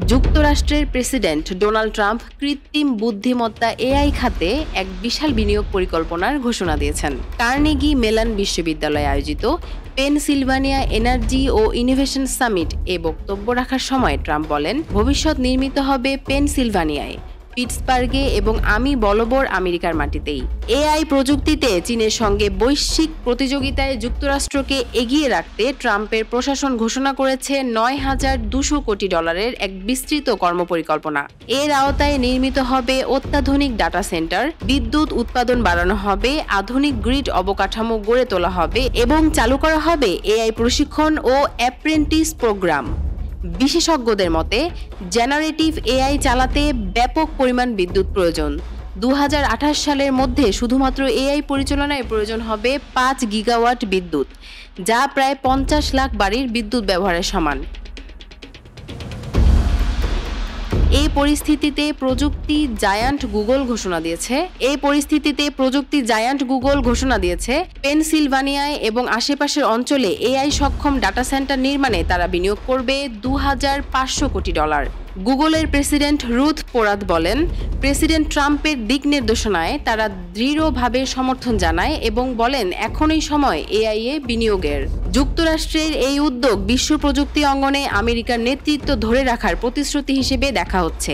যুক্তরাষ্ট্রের president Donald Trump কৃত্রিম বুদ্ধিমত্তা এআই খাতে এক বিশাল বিনিয়োগ পরিকল্পনার ঘোষণা দিয়েছেন। কার্নেগি মেলন বিশ্ববিদ্যালয়ে আয়োজিত পেনসিলভানিয়া এনার্জি ও ইনোভেশন সামিট বক্তব্য রাখার সময় ট্রাম্প বলেন, ভবিষ্যৎ নির্মিত হবে পেনসিলভানিয়ায়, পিটসবার্গে এবং আমি বলবর আমেরিকার মাটিতেই। এআই প্রযুক্তিতে চীনের সঙ্গে বৈশ্বিক প্রতিযোগিতায় যুক্তরাষ্ট্রকে এগিয়ে রাখতে ট্রাম্পের প্রশাসন ঘোষণা করেছে $9,200 কোটি এক বিস্তৃত কর্মপরিকল্পনা। এর আওতায় নির্মিত হবে অত্যাধুনিক ডাটা সেন্টার, বিদ্যুৎ উৎপাদন বাড়ানো হবে, আধুনিক গ্রিড অবকাঠামো গড়ে তোলা হবে এবং চালু করা হবে এআই প্রশিক্ষণ ও অ্যাপ্রেন্টিস প্রোগ্রাম। বিশেষজ্ঞদের মতে, জেনারেটিভ এআই চালাতে ব্যাপক পরিমাণ বিদ্যুৎ প্রয়োজন। 2028 সালের মধ্যে শুধুমাত্র এআই পরিচালনায় প্রয়োজন হবে 5 গিগাওয়াট বিদ্যুৎ, যা প্রায় 50 লাখ বাড়ির বিদ্যুৎ ব্যবহারের সমান। এই পরিস্থিতিতে প্রযুক্তি জায়ান্ট গুগল ঘোষণা দিয়েছে পেনসিলভানিয়ায় এবং আশেপাশের অঞ্চলে এআই সক্ষম ডাটা সেন্টার নির্মাণে তারা বিনিয়োগ করবে $2,500 কোটি। গুগলের প্রেসিডেন্ট রুথ পোরাত বলেন, প্রেসিডেন্ট ট্রাম্পের দিক নির্দেশনায় তারা দৃঢ়ভাবে সমর্থন জানায় এবং বলেন এখনই সময় এআই এ বিনিয়োগের। যুক্তরাষ্ট্রের এই উদ্যোগ বিশ্ব প্রযুক্তি অঙ্গনে আমেরিকার নেতৃত্ব ধরে রাখার প্রতিশ্রুতি হিসেবে দেখা হচ্ছে।